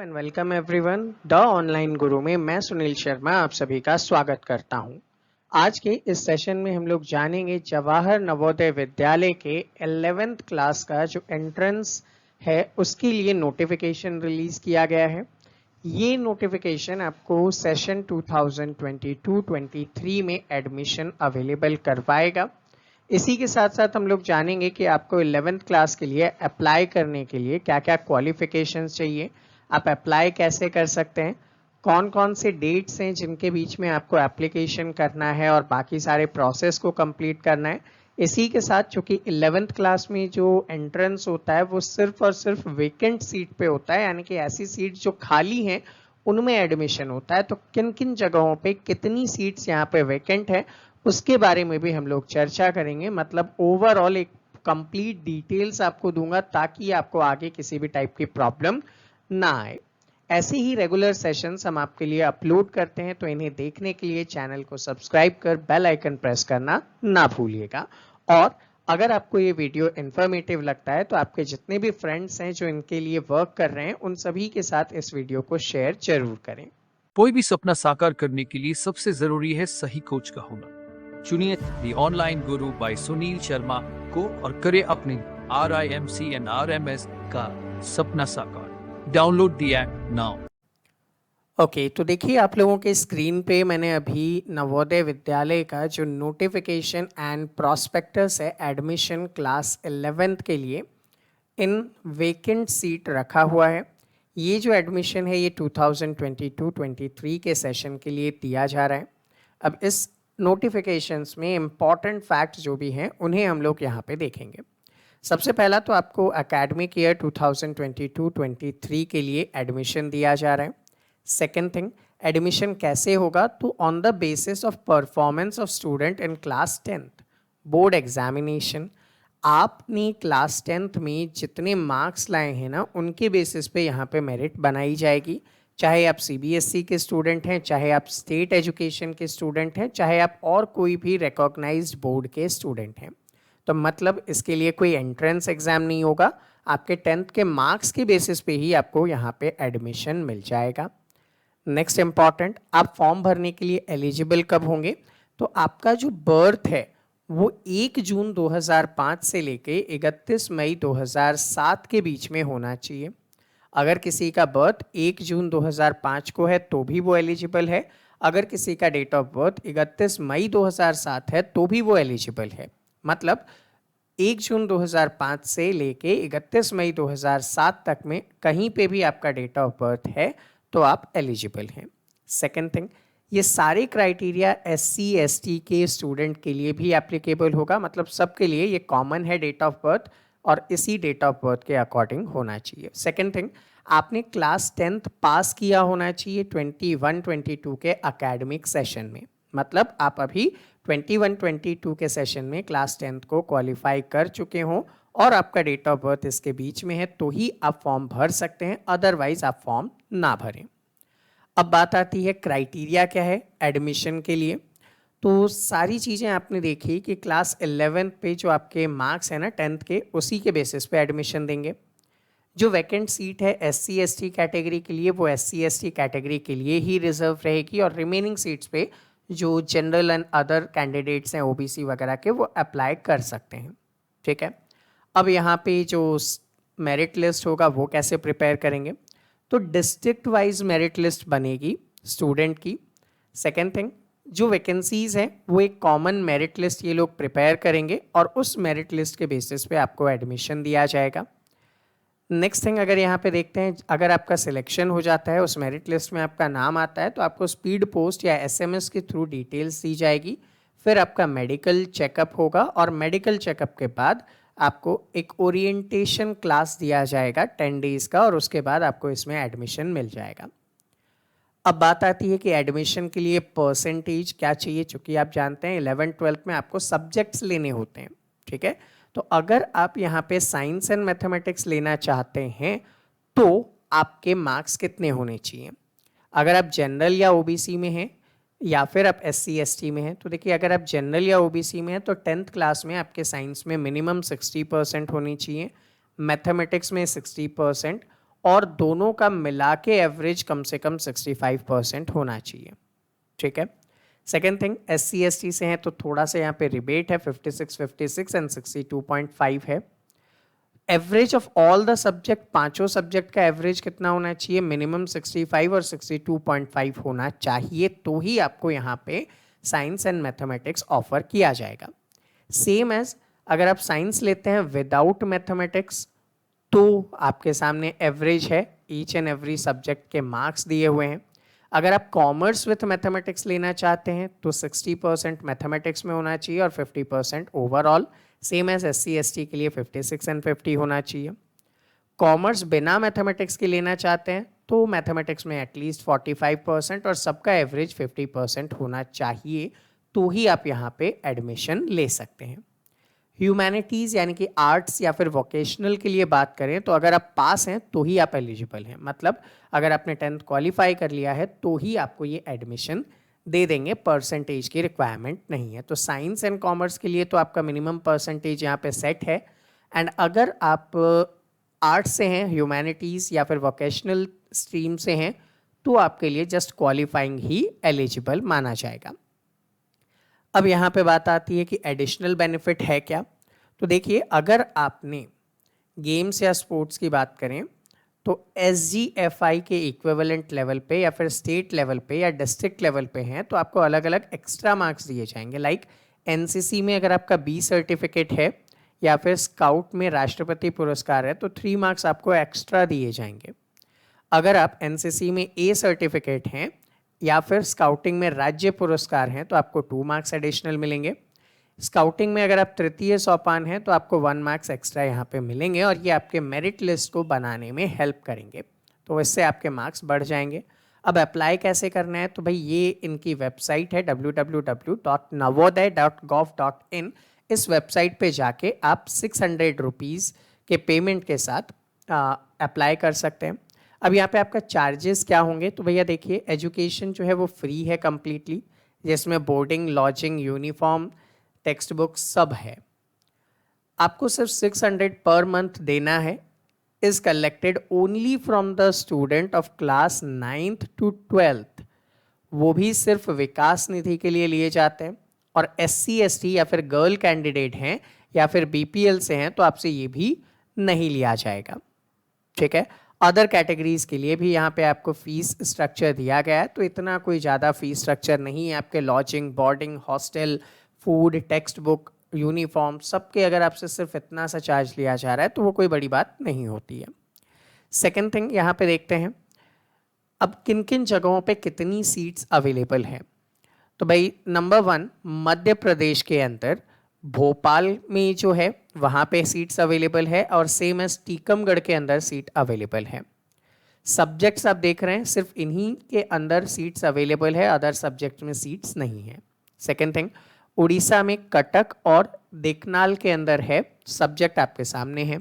And welcome everyone the online गुरु में मैं सुनील शर्मा आप सभी का स्वागत करता हूं। आज के इस सेशन में हम लोग जानेंगे जवाहर नवोदय विद्यालय के 11th क्लास का जो एंट्रेंस है उसके लिए नोटिफिकेशन रिलीज किया गया है। ये नोटिफिकेशन आपको सेशन 2022-23 में एडमिशन अवेलेबल करवाएगा। इसी के साथ साथ हम लोग जानेंगे कि आपको 11th क्लास के लिए अप्लाई करने के लिए क्या क्या क्वालिफिकेशंस चाहिए, आप अप्लाई कैसे कर सकते हैं, कौन कौन से डेट्स हैं जिनके बीच में आपको एप्लीकेशन करना है और बाकी सारे प्रोसेस को कंप्लीट करना है। इसी के साथ चूंकि 11th क्लास में जो एंट्रेंस होता है वो सिर्फ और सिर्फ वेकेंट सीट पे होता है, यानी कि ऐसी सीट जो खाली हैं उनमें एडमिशन होता है। तो किन किन जगहों पे कितनी सीट्स यहाँ पे वेकेंट है उसके बारे में भी हम लोग चर्चा करेंगे। मतलब ओवरऑल एक कंप्लीट डिटेल्स आपको दूंगा ताकि आपको आगे किसी भी टाइप की प्रॉब्लम ना आए। ऐसे ही रेगुलर सेशंस हम आपके लिए अपलोड करते हैं, तो इन्हें देखने के लिए चैनल को सब्सक्राइब कर बेल आइकन प्रेस करना ना भूलिएगा। और अगर आपको ये वीडियो इन्फॉर्मेटिव लगता है तो आपके जितने भी फ्रेंड्स हैं जो इनके लिए वर्क कर रहे हैं उन सभी के साथ इस वीडियो को शेयर जरूर करें। कोई भी सपना साकार करने के लिए सबसे जरूरी है सही कोच का होना। चुनिए the online Guru bye Sunil Sharma को और करें अपने RIMC and RMS का सपना साकार। Download the app now. Okay, तो देखिए आप लोगों के स्क्रीन पे मैंने अभी नवोदय विद्यालय का जो नोटिफिकेशन एंड प्रॉस्पेक्टस है एडमिशन क्लास 11th के लिए इन वेकेंट सीट रखा हुआ है। ये जो एडमिशन है ये 2022-23 के सेशन के लिए दिया जा रहा है। अब इस नोटिफिकेशंस में इम्पॉर्टेंट फैक्ट जो भी हैं उन्हें हम लोग यहाँ पे देखेंगे। सबसे पहला तो आपको एकेडमिक ईयर 2022-23 के लिए एडमिशन दिया जा रहा है। सेकेंड थिंग, एडमिशन कैसे होगा, तो on the basis of performance of student in class 10th board examination. आपने क्लास 10th में जितने मार्क्स लाए हैं ना उनके बेसिस पे यहाँ पे मेरिट बनाई जाएगी। चाहे आप CBSE के स्टूडेंट हैं, चाहे आप स्टेट एजुकेशन के स्टूडेंट हैं, चाहे आप और कोई भी रिकॉग्नाइज्ड बोर्ड के स्टूडेंट हैं। तो मतलब इसके लिए कोई एंट्रेंस एग्जाम नहीं होगा, आपके 10th के मार्क्स के बेसिस पे ही आपको यहाँ पे एडमिशन मिल जाएगा। नेक्स्ट इम्पॉर्टेंट, आप फॉर्म भरने के लिए एलिजिबल कब होंगे, तो आपका जो बर्थ है वो 1 जून 2005 से लेके 31 मई 2007 के बीच में होना चाहिए। अगर किसी का बर्थ 1 जून 2005 को है तो भी वो एलिजिबल है, अगर किसी का डेट ऑफ बर्थ 31 मई 2007 है तो भी वो एलिजिबल है। मतलब 1 जून 2005 से लेके 31 मई 2007 तक में कहीं पे भी आपका डेट ऑफ बर्थ है तो आप एलिजिबल हैं। सेकेंड थिंग, ये सारे क्राइटेरिया SC ST के स्टूडेंट के लिए भी एप्लीकेबल होगा। मतलब सबके लिए ये कॉमन है डेट ऑफ बर्थ और इसी डेट ऑफ बर्थ के अकॉर्डिंग होना चाहिए। सेकेंड थिंग, आपने क्लास 10th पास किया होना चाहिए 21-22 के अकेडमिक सेशन में। मतलब आप अभी 21-22 के सेशन में क्लास 10th को क्वालिफाई कर चुके हों और आपका डेट ऑफ बर्थ इसके बीच में है तो ही आप फॉर्म भर सकते हैं, अदरवाइज आप फॉर्म ना भरें। अब बात आती है क्राइटेरिया क्या है एडमिशन के लिए। तो सारी चीज़ें आपने देखी कि क्लास 11th पे जो आपके मार्क्स हैं ना 10th के, उसी के बेसिस पे एडमिशन देंगे। जो वैकेंट सीट है SC ST कैटेगरी के लिए वो SC ST कैटेगरी के लिए ही रिजर्व रहेगी और रिमेनिंग सीट्स पे जो जनरल एंड अदर कैंडिडेट्स हैं OBC वगैरह के वो अप्लाई कर सकते हैं। ठीक है, अब यहाँ पे जो मेरिट लिस्ट होगा वो कैसे प्रिपेयर करेंगे, तो डिस्ट्रिक्ट वाइज मेरिट लिस्ट बनेगी स्टूडेंट की। सेकेंड थिंग, जो वैकेंसीज हैं वो एक कॉमन मेरिट लिस्ट ये लोग प्रिपेयर करेंगे और उस मेरिट लिस्ट के बेसिस पे आपको एडमिशन दिया जाएगा। नेक्स्ट थिंग, अगर यहाँ पे देखते हैं, अगर आपका सिलेक्शन हो जाता है, उस मेरिट लिस्ट में आपका नाम आता है, तो आपको स्पीड पोस्ट या SMS के थ्रू डिटेल्स दी जाएगी। फिर आपका मेडिकल चेकअप होगा और मेडिकल चेकअप के बाद आपको एक ओरिएंटेशन क्लास दिया जाएगा 10 डेज का और उसके बाद आपको इसमें एडमिशन मिल जाएगा। अब बात आती है कि एडमिशन के लिए परसेंटेज क्या चाहिए, चूँकि आप जानते हैं 11th-12th में आपको सब्जेक्ट्स लेने होते हैं। ठीक है, तो अगर आप यहाँ पे साइंस एंड मैथमेटिक्स लेना चाहते हैं तो आपके मार्क्स कितने होने चाहिए। अगर आप जनरल या OBC में हैं या फिर आप SC ST में हैं, तो देखिए अगर आप जनरल या OBC में हैं तो 10th क्लास में आपके साइंस में मिनिमम 60% होनी चाहिए, मैथमेटिक्स में 60% और दोनों का मिला के एवरेज कम से कम 65% होना चाहिए। ठीक है। सेकेंड थिंग, SC/ST से हैं तो थोड़ा सा यहाँ पे रिबेट है, 56 एंड 62.5 है। Average of all the subject, पांचों सब्जेक्ट का एवरेज कितना होना चाहिए? मिनिमम 65 और 62.5 होना चाहिए, तो ही आपको यहाँ पे साइंस एंड मैथमेटिक्स ऑफर किया जाएगा। सेम एज अगर आप साइंस लेते हैं विदाउट मैथमेटिक्स तो आपके सामने एवरेज है, ईच एंड एवरी सब्जेक्ट के मार्क्स दिए हुए हैं। अगर आप कॉमर्स विथ मैथमेटिक्स लेना चाहते हैं तो 60% मैथमेटिक्स में होना चाहिए और 50% ओवरऑल। सेम एज SC/ST के लिए 56 एंड 50 होना चाहिए। कॉमर्स बिना मैथमेटिक्स के लेना चाहते हैं तो मैथमेटिक्स में एटलीस्ट 45% और सबका एवरेज 50% होना चाहिए, तो ही आप यहाँ पे एडमिशन ले सकते हैं। ह्यूमैनिटीज़ यानी कि आर्ट्स या फिर वोकेशनल के लिए बात करें तो अगर आप पास हैं तो ही आप एलिजिबल हैं, मतलब अगर आपने 10th क्वालिफाई कर लिया है तो ही आपको ये एडमिशन दे देंगे, परसेंटेज की रिक्वायरमेंट नहीं है। तो साइंस एंड कॉमर्स के लिए तो आपका मिनिमम परसेंटेज यहाँ पे सेट है, एंड अगर आप आर्ट्स से हैं, ह्यूमैनिटीज़ या फिर वोकेशनल स्ट्रीम से हैं तो आपके लिए जस्ट क्वालिफाइंग ही एलिजिबल माना जाएगा। अब यहाँ पे बात आती है कि एडिशनल बेनिफिट है क्या। तो देखिए, अगर आपने गेम्स या स्पोर्ट्स की बात करें तो SGFI के इक्विवेलेंट लेवल पे या फिर स्टेट लेवल पे या डिस्ट्रिक्ट लेवल पे हैं तो आपको अलग अलग एक्स्ट्रा मार्क्स दिए जाएंगे। लाइक NCC में अगर आपका B सर्टिफिकेट है या फिर स्काउट में राष्ट्रपति पुरस्कार है तो 3 मार्क्स आपको एक्स्ट्रा दिए जाएंगे। अगर आप NCC में A सर्टिफिकेट हैं या फिर स्काउटिंग में राज्य पुरस्कार हैं तो आपको 2 मार्क्स एडिशनल मिलेंगे। स्काउटिंग में अगर आप तृतीय सोपान हैं तो आपको 1 मार्क्स एक्स्ट्रा यहाँ पे मिलेंगे और ये आपके मेरिट लिस्ट को बनाने में हेल्प करेंगे, तो इससे आपके मार्क्स बढ़ जाएंगे। अब अप्लाई कैसे करना है, तो भाई ये इनकी वेबसाइट है www.navodaya.gov.in। इस वेबसाइट पे जाके आप 600 रुपीज़ के पेमेंट के साथ अप्लाई कर सकते हैं। अब यहाँ पे आपका चार्जेस क्या होंगे, तो भैया देखिए, एजुकेशन जो है वो फ्री है कम्प्लीटली, जिसमें boarding, lodging, uniform, text book सब है। आपको सिर्फ 600 पर मंथ देना है। Is collected only from the student of class 9th to 12th, वो भी सिर्फ विकास निधि के लिए लिए जाते हैं। और SC/ST या फिर गर्ल कैंडिडेट हैं या फिर BPL से हैं तो आपसे ये भी नहीं लिया जाएगा। ठीक है। अदर कैटेगरीज के लिए भी यहाँ पे आपको फीस स्ट्रक्चर दिया गया है, तो इतना कोई ज़्यादा फीस स्ट्रक्चर नहीं है। आपके lodging, boarding, hostel, food, text book, uniform सबके अगर आपसे सिर्फ इतना सा चार्ज लिया जा रहा है तो वो कोई बड़ी बात नहीं होती है। सेकेंड थिंग, यहाँ पे देखते हैं अब किन किन जगहों पे कितनी सीट्स अवेलेबल हैं। तो भाई नंबर 1, मध्य प्रदेश के अंदर भोपाल में जो है वहाँ पे सीट्स अवेलेबल है और सेम एज टीकमगढ़ के अंदर सीट अवेलेबल है। सब्जेक्ट्स आप देख रहे हैं सिर्फ इन्हीं के अंदर सीट्स अवेलेबल है, अदर सब्जेक्ट में सीट्स नहीं है। सेकेंड थिंग, उड़ीसा में कटक और देकनाल के अंदर है, सब्जेक्ट आपके सामने है।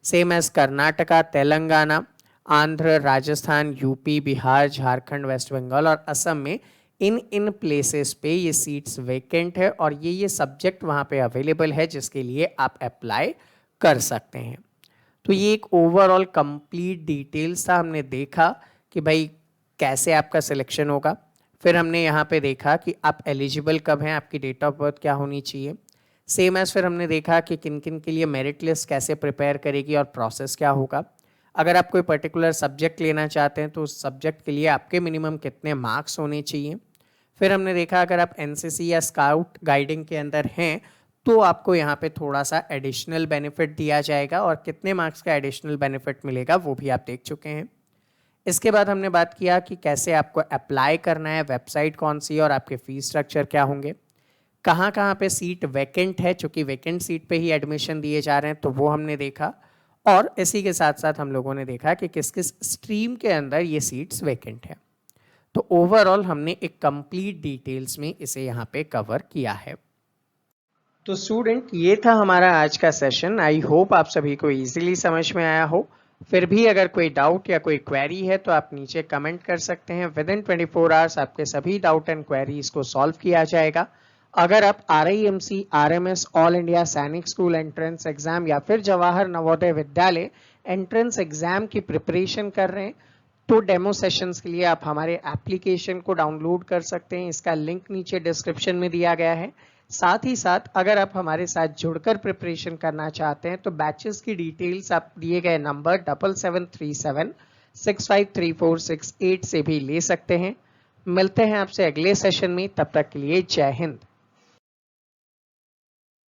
Same as Karnataka, Telangana, Andhra, Rajasthan, UP, Bihar, Jharkhand, West Bengal और असम में इन प्लेसेस पे ये सीट्स वेकेंट है और ये सब्जेक्ट वहाँ पे अवेलेबल है जिसके लिए आप अप्लाई कर सकते हैं। तो ये एक ओवरऑल कंप्लीट डिटेल्स था। हमने देखा कि भाई कैसे आपका सिलेक्शन होगा, फिर हमने यहाँ पे देखा कि आप एलिजिबल कब हैं, आपकी डेट ऑफ बर्थ क्या होनी चाहिए। सेम एज फिर हमने देखा कि किन किन के लिए मेरिट लिस्ट कैसे प्रिपेयर करेगी और प्रोसेस क्या होगा। अगर आप कोई पर्टिकुलर सब्जेक्ट लेना चाहते हैं तो उस सब्जेक्ट के लिए आपके मिनिमम कितने मार्क्स होने चाहिए। फिर हमने देखा अगर आप NCC या स्काउट गाइडिंग के अंदर हैं तो आपको यहाँ पे थोड़ा सा एडिशनल बेनिफिट दिया जाएगा और कितने मार्क्स का एडिशनल बेनिफिट मिलेगा वो भी आप देख चुके हैं। इसके बाद हमने बात किया कि कैसे आपको अप्लाई करना है, वेबसाइट कौन सी है और आपके फीस स्ट्रक्चर क्या होंगे, कहाँ कहाँ पे सीट वैकेंट है, चूँकि वैकेंट सीट पे ही एडमिशन दिए जा रहे हैं तो वो हमने देखा। और इसी के साथ साथ हम लोगों ने देखा कि किस किस स्ट्रीम के अंदर ये सीट्स वैकेंट है। तो ओवरऑल हमने एक कंप्लीट डिटेल्स में इसे यहाँ पे कवर किया है। तो स्टूडेंट, ये था हमारा आज का सेशन। आई होप आप सभी को इजीली समझ में आया हो। फिर भी अगर कोई डाउट या कोई क्वेरी है तो आप नीचे कमेंट कर सकते हैं। विद इन 24 आवर्स आपके सभी डाउट एंड क्वेरीज को सॉल्व किया जाएगा। अगर आप RIMC, RMS, ऑल इंडिया सैनिक स्कूल एंट्रेंस एग्जाम या फिर जवाहर नवोदय विद्यालय एंट्रेंस एग्जाम की प्रिपरेशन कर रहे हैं तो डेमो सेशंस के लिए आप हमारे एप्लीकेशन को डाउनलोड कर सकते हैं। इसका लिंक नीचे डिस्क्रिप्शन में दिया गया है। साथ ही साथ अगर आप हमारे साथ जुड़कर प्रिपरेशन करना चाहते हैं तो बैचेस की डिटेल्स आप दिए गए नंबर 7737653468 से भी ले सकते हैं। मिलते हैं आपसे अगले सेशन में, तब तक के लिए जय हिंद।